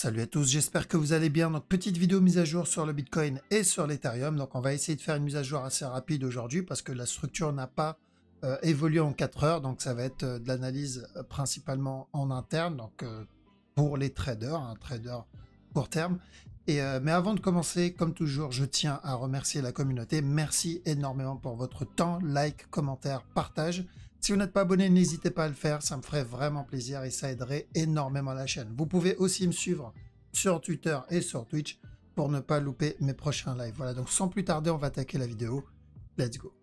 Salut à tous, j'espère que vous allez bien. Donc petite vidéo mise à jour sur le Bitcoin et sur l'Ethereum. Donc on va essayer de faire une mise à jour assez rapide aujourd'hui parce que la structure n'a pas évolué en 4 heures. Donc ça va être de l'analyse principalement en interne, donc pour les traders, un trader court terme. Mais avant de commencer, comme toujours, je tiens à remercier la communauté. Merci énormément pour votre temps, like, commentaire, partage. Si vous n'êtes pas abonné, n'hésitez pas à le faire, ça me ferait vraiment plaisir et ça aiderait énormément la chaîne. Vous pouvez aussi me suivre sur Twitter et sur Twitch pour ne pas louper mes prochains lives. Voilà, donc sans plus tarder, on va attaquer la vidéo. Let's go.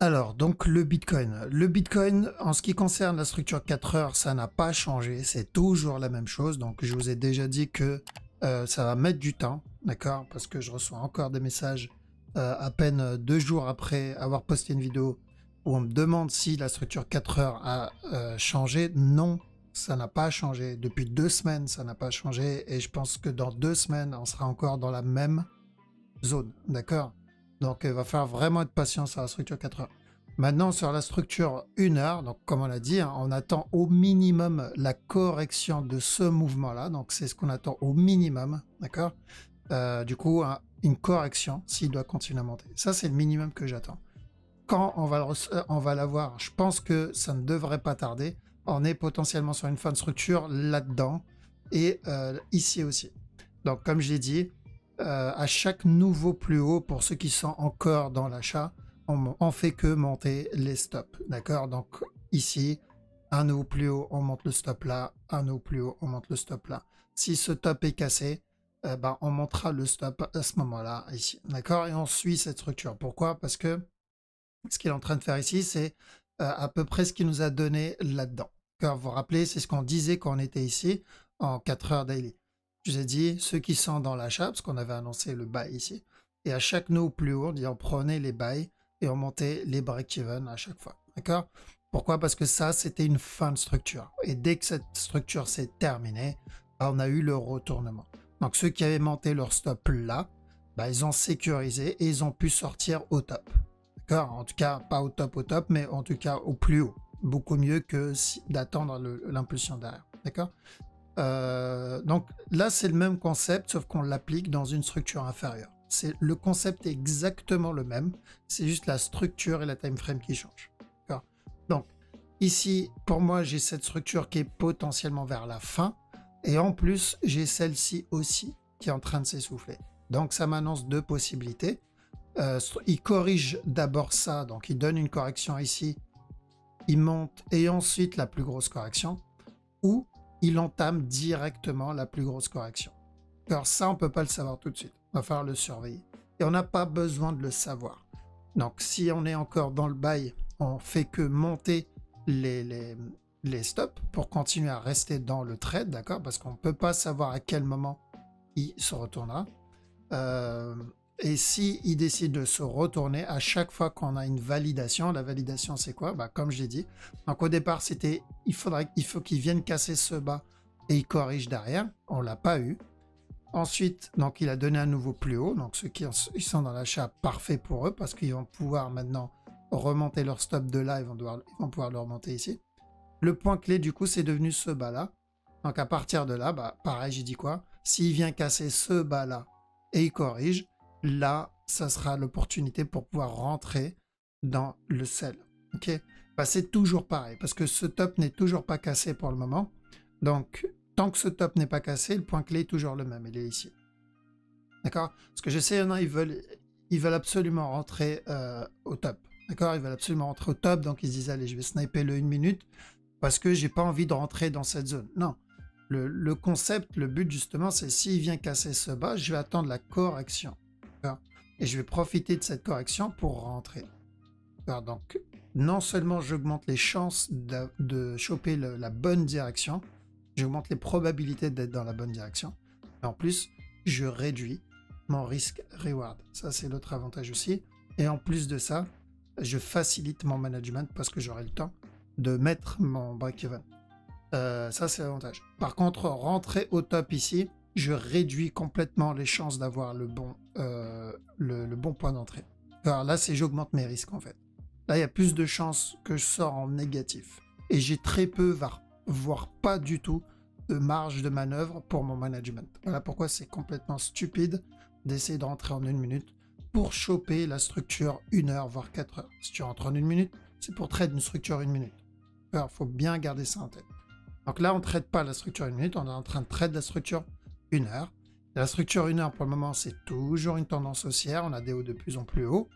Alors, donc le Bitcoin. Le Bitcoin, en ce qui concerne la structure 4 heures, ça n'a pas changé. C'est toujours la même chose. Donc, je vous ai déjà dit que ça va mettre du temps, d'accord? Parce que je reçois encore des messages à peine 2 jours après avoir posté une vidéo où on me demande si la structure 4 heures a changé. Non, ça n'a pas changé. Depuis 2 semaines, ça n'a pas changé. Et je pense que dans 2 semaines, on sera encore dans la même zone, d'accord? Donc, il va falloir vraiment être patient sur la structure 4 heures. Maintenant, sur la structure 1 heure, donc comme on l'a dit, hein, on attend au minimum la correction de ce mouvement-là. Donc, c'est ce qu'on attend au minimum, d'accord? Du coup, une correction s'il doit continuer à monter. Ça, c'est le minimum que j'attends. Quand on va l'avoir, je pense que ça ne devrait pas tarder. On est potentiellement sur une fin de structure là-dedans et ici aussi. Donc, comme je l'ai dit, à chaque nouveau plus haut, pour ceux qui sont encore dans l'achat, on fait que monter les stops, d'accord? Donc ici, un nouveau plus haut, on monte le stop là, un nouveau plus haut, on monte le stop là. Si ce top est cassé, on montera le stop à ce moment-là, ici, d'accord? Et on suit cette structure. Pourquoi? Parce que ce qu'il est en train de faire ici, c'est à peu près ce qu'il nous a donné là-dedans. Vous vous rappelez, c'est ce qu'on disait quand on était ici, en 4 heures daily. Je vous ai dit, ceux qui sont dans l'achat, parce qu'on avait annoncé le buy ici, et à chaque nœud plus haut, on dit on prenait les buys et on montait les break-even à chaque fois. D'accord? Pourquoi? Parce que ça, c'était une fin de structure. Et dès que cette structure s'est terminée, on a eu le retournement. Donc ceux qui avaient monté leur stop là, ils ont sécurisé et ils ont pu sortir au top. D'accord? En tout cas, pas au top, mais en tout cas au plus haut. Beaucoup mieux que d'attendre l'impulsion derrière. D'accord? Donc là, c'est le même concept, sauf qu'on l'applique dans une structure inférieure. Le concept est exactement le même, c'est juste la structure et la time frame qui changent. Donc ici, pour moi, j'ai cette structure qui est potentiellement vers la fin, et en plus, j'ai celle-ci aussi qui est en train de s'essouffler. Donc ça m'annonce deux possibilités. Il corrige d'abord ça, donc il donne une correction ici, il monte, et ensuite la plus grosse correction, ou il entame directement la plus grosse correction. Alors ça, on ne peut pas le savoir tout de suite. Il va falloir le surveiller. Et on n'a pas besoin de le savoir. Donc, si on est encore dans le buy, on fait que monter les stops pour continuer à rester dans le trade, d'accord? Parce qu'on ne peut pas savoir à quel moment il se retournera. Et s'il décide de se retourner, à chaque fois qu'on a une validation, la validation c'est quoi? Comme je l'ai dit, donc au départ c'était il faut qu'il vienne casser ce bas et il corrige derrière, on l'a pas eu. Ensuite, donc il a donné un nouveau plus haut, donc ceux qui sont dans l'achat, parfait pour eux parce qu'ils vont pouvoir maintenant remonter leur stop de là, ils vont pouvoir le remonter ici. Le point clé du coup c'est devenu ce bas là, donc à partir de là, pareil j'ai dit quoi? S'il vient casser ce bas là et il corrige, là, ça sera l'opportunité pour pouvoir rentrer dans le sell. Ok, c'est toujours pareil parce que ce top n'est toujours pas cassé pour le moment. Donc, tant que ce top n'est pas cassé, le point clé est toujours le même. Il est ici. D'accord? Parce que je sais, il y en a, ils veulent absolument rentrer au top. D'accord? Ils veulent absolument rentrer au top. Donc, ils se disent, allez, je vais sniper le 1 minute parce que j'ai pas envie de rentrer dans cette zone. Non. Le concept, le but justement, c'est s'il vient casser ce bas, je vais attendre la correction. Et je vais profiter de cette correction pour rentrer. Donc, non seulement j'augmente les chances de choper la bonne direction, j'augmente les probabilités d'être dans la bonne direction, mais en plus, je réduis mon risque-reward. Ça, c'est l'autre avantage aussi. Et en plus de ça, je facilite mon management parce que j'aurai le temps de mettre mon break-even. Ça, c'est l'avantage. Par contre, rentrer au top ici, je réduis complètement les chances d'avoir le bon le bon point d'entrée. Alors là, c'est j'augmente mes risques en fait. Là, il y a plus de chances que je sors en négatif. Et j'ai très peu, voire pas du tout, de marge de manœuvre pour mon management. Voilà pourquoi c'est complètement stupide d'essayer de rentrer en 1 minute pour choper la structure 1 heure, voire 4 heures. Si tu rentres en 1 minute, c'est pour trade une structure 1 minute. Alors, il faut bien garder ça en tête. Donc là, on ne trade pas la structure 1 minute, on est en train de trade la structure 1 heure. Et la structure 1 heure, pour le moment, c'est toujours une tendance haussière. On a des hauts de plus en plus hauts.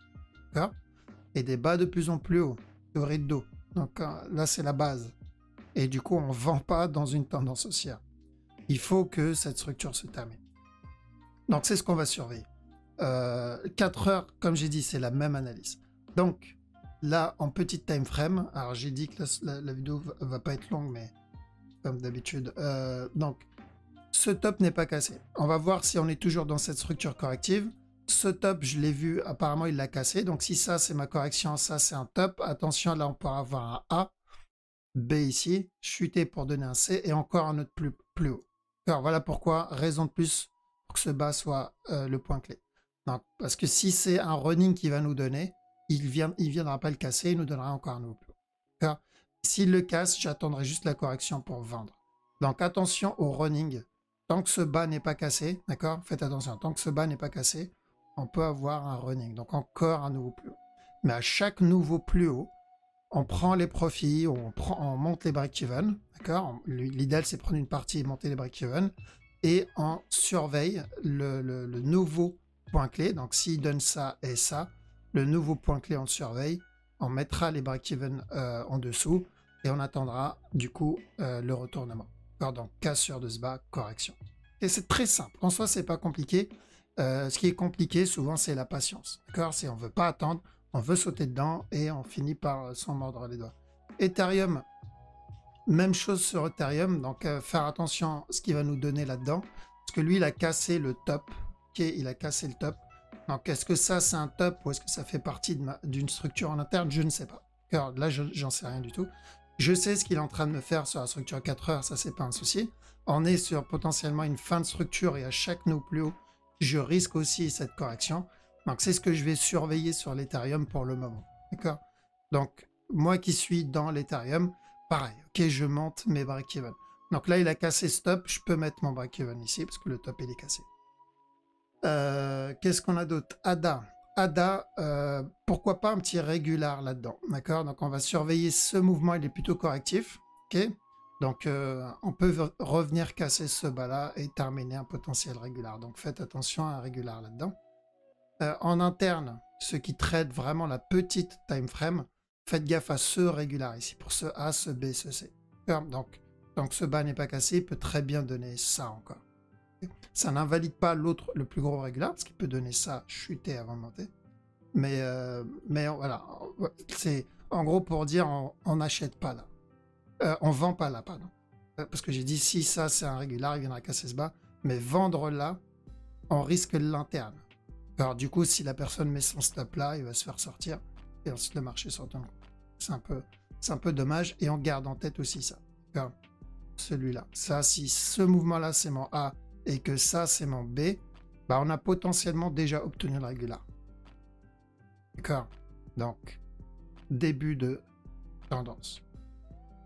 Et des bas de plus en plus hauts. Théorie de dos. Donc là, c'est la base. Et du coup, on ne vend pas dans une tendance haussière. Il faut que cette structure se termine. Donc, c'est ce qu'on va surveiller. 4 heures, comme j'ai dit, c'est la même analyse. Donc, là, en petite time frame, alors j'ai dit que la vidéo va pas être longue, mais comme d'habitude. Donc, ce top n'est pas cassé. On va voir si on est toujours dans cette structure corrective. Ce top, je l'ai vu, apparemment, il l'a cassé. Donc, si ça, c'est ma correction, ça, c'est un top. Attention, là, on pourra avoir un A. B ici, chuter pour donner un C et encore un autre plus haut. Alors voilà pourquoi, raison de plus pour que ce bas soit le point clé. Donc, parce que si c'est un running qui va nous donner, il viendra pas le casser, il nous donnera encore un nouveau plus haut. S'il le casse, j'attendrai juste la correction pour vendre. Donc attention au running. Tant que ce bas n'est pas cassé, d'accord? Faites attention, tant que ce bas n'est pas cassé, on peut avoir un running. Donc encore un nouveau plus haut. Mais à chaque nouveau plus haut, on prend les profits, on monte les break-even, d'accord? L'idéal, c'est prendre une partie et monter les break-even. Et on surveille le nouveau point clé. Donc, s'il donne ça et ça, le nouveau point clé, on le surveille. On mettra les break-even en dessous et on attendra, du coup, le retournement. Donc, cassure de ce bas, correction. Et c'est très simple. En soi, c'est pas compliqué. Ce qui est compliqué, souvent, c'est la patience. D'accord? On ne veut pas attendre. On veut sauter dedans et on finit par s'en mordre les doigts. Ethereum, même chose sur Ethereum. Donc, faire attention à ce qu'il va nous donner là-dedans. Parce que lui, il a cassé le top. Ok, il a cassé le top. Donc, est-ce que ça, c'est un top ou est-ce que ça fait partie d'une structure en interne? Je ne sais pas. Alors, là, j'en sais rien du tout. Je sais ce qu'il est en train de me faire sur la structure 4 heures. Ça, c'est pas un souci. On est sur potentiellement une fin de structure et à chaque nœud plus haut, je risque aussi cette correction. Donc, c'est ce que je vais surveiller sur l'Ethereum pour le moment. D'accord? Donc, moi qui suis dans l'Ethereum, pareil. Ok, je monte mes break-even. Donc là, il a cassé stop. Je peux mettre mon break-even ici parce que le top, il est cassé. Qu'est-ce qu'on a d'autre? ADA. ADA, pourquoi pas un petit régular là-dedans? D'accord? Donc, on va surveiller ce mouvement. Il est plutôt correctif. Ok? Donc, on peut revenir casser ce bas-là et terminer un potentiel régular. Donc, faites attention à un régular là-dedans. En interne, ceux qui traitent vraiment la petite time frame, faites gaffe à ce régular ici, pour ce A, ce B, ce C. Donc, tant que ce bas n'est pas cassé, il peut très bien donner ça encore. Ça n'invalide pas l'autre, le plus gros régular, parce qu'il peut donner ça, chuter avant de monter. Mais voilà, c'est en gros pour dire on n'achète pas là. On vend pas là, pardon. Parce que j'ai dit si ça c'est un régular, il viendra casser ce bas. Mais vendre là, on risque l'interne. Alors du coup, si la personne met son stop là, il va se faire sortir et ensuite le marché sort d'un coup. C'est un peu dommage et on garde en tête aussi ça. Celui-là. Ça, si ce mouvement-là c'est mon A et que ça c'est mon B, bah on a potentiellement déjà obtenu le régular. D'accord? Donc, début de tendance.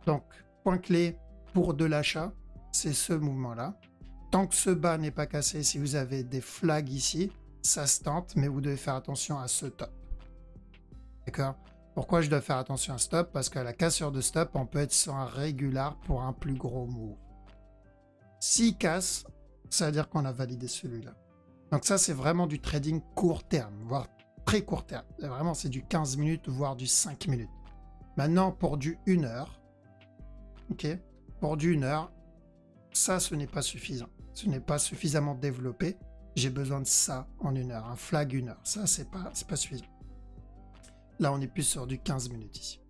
Donc, point clé pour de l'achat, c'est ce mouvement-là. Tant que ce bas n'est pas cassé, si vous avez des flags ici, ça se tente, mais vous devez faire attention à ce top. D'accord? Pourquoi je dois faire attention à ce top? Parce qu'à la cassure de stop, on peut être sur un régular pour un plus gros move. S'il casse, ça veut dire qu'on a validé celui-là. Donc ça, c'est vraiment du trading court terme, voire très court terme. Vraiment, c'est du 15 minutes, voire du 5 minutes. Maintenant, pour du 1 heure, ok? Pour du 1 heure, ça, ce n'est pas suffisant. Ce n'est pas suffisamment développé. J'ai besoin de ça en 1 heure, un flag 1 heure. Ça, c'est pas suffisant. Là, on est plus sur du 15 minutes ici.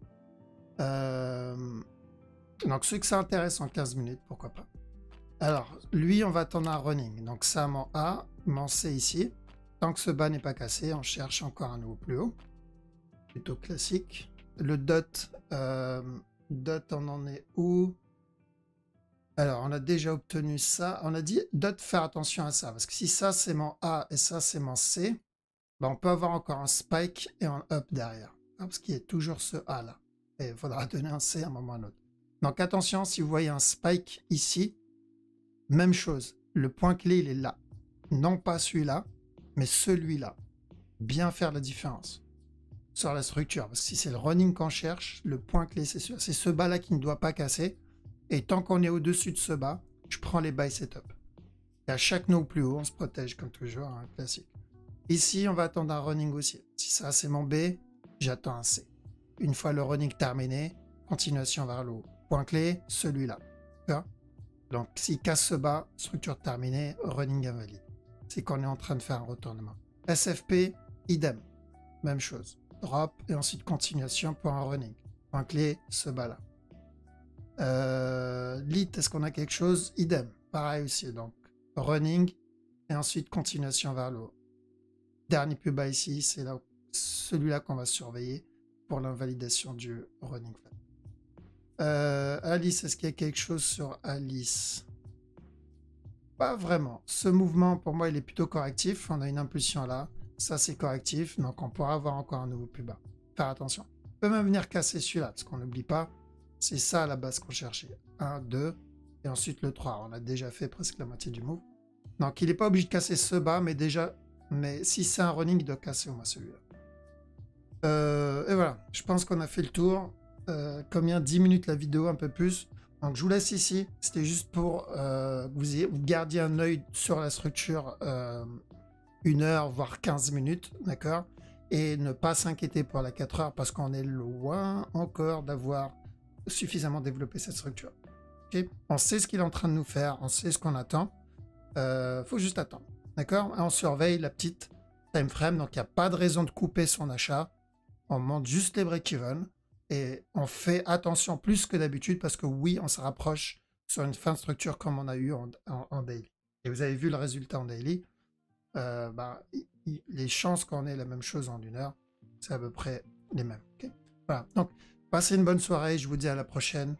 Donc, ceux que ça intéresse en 15 minutes, pourquoi pas. Alors, lui, on va attendre un running. Donc, ça, mon A, mon C ici. Tant que ce bas n'est pas cassé, on cherche encore un nouveau plus haut. Plutôt classique. Le dot, on en est où? Alors, on a déjà obtenu ça. On a dit de faire attention à ça. Parce que si ça, c'est mon A et ça, c'est mon C, ben, on peut avoir encore un spike et un up derrière. Parce qu'il y a toujours ce A là. Et il faudra donner un C à un moment ou à un autre. Donc, attention, si vous voyez un spike ici, même chose. Le point clé, il est là. Non pas celui-là, mais celui-là. Bien faire la différence sur la structure. Parce que si c'est le running qu'on cherche, le point clé, c'est celui-là. C'est ce bas-là qui ne doit pas casser. Et tant qu'on est au-dessus de ce bas, je prends les buy setup. Et à chaque nœud plus haut, on se protège comme toujours, hein, classique. Ici, on va attendre un running aussi. Si ça, c'est mon B, j'attends un C. Une fois le running terminé, continuation vers le haut. Point clé, celui-là. Donc, s'il casse ce bas, structure terminée, running invalide. C'est qu'on est en train de faire un retournement. SFP, idem. Même chose. Drop et ensuite continuation pour un running. Point clé, ce bas-là. Lit, est-ce qu'on a quelque chose? Idem. Pareil aussi. Donc, running et ensuite continuation vers le haut. Dernier plus bas ici, c'est là celui-là qu'on va surveiller pour l'invalidation du running. Alice, est-ce qu'il y a quelque chose sur Alice? Pas vraiment. Ce mouvement, pour moi, il est plutôt correctif. On a une impulsion là. Ça, c'est correctif. Donc, on pourra avoir encore un nouveau plus bas. Faire attention. On peut même venir casser celui-là, parce qu'on n'oublie pas. C'est ça à la base qu'on cherchait. 1, 2, et ensuite le 3. On a déjà fait presque la moitié du move. Donc, il n'est pas obligé de casser ce bas, mais déjà... Mais si c'est un running, il doit casser au moins celui-là. Et voilà. Je pense qu'on a fait le tour. Combien? 10 minutes la vidéo, un peu plus. Donc, je vous laisse ici. C'était juste pour que vous gardiez un œil sur la structure 1 heure, voire 15 minutes. D'accord? Et ne pas s'inquiéter pour la 4 heures parce qu'on est loin encore d'avoir suffisamment développé cette structure. Okay? On sait ce qu'il est en train de nous faire. On sait ce qu'on attend. Faut juste attendre. D'accord? On surveille la petite time frame. Donc, il n'y a pas de raison de couper son achat. On monte juste les break-even. Et on fait attention plus que d'habitude parce que oui, on se rapproche sur une fin de structure comme on a eu en daily. Et vous avez vu le résultat en daily. Les chances qu'on ait la même chose en 1 heure, c'est à peu près les mêmes. Okay? Voilà. Donc, passez une bonne soirée. Je vous dis à la prochaine.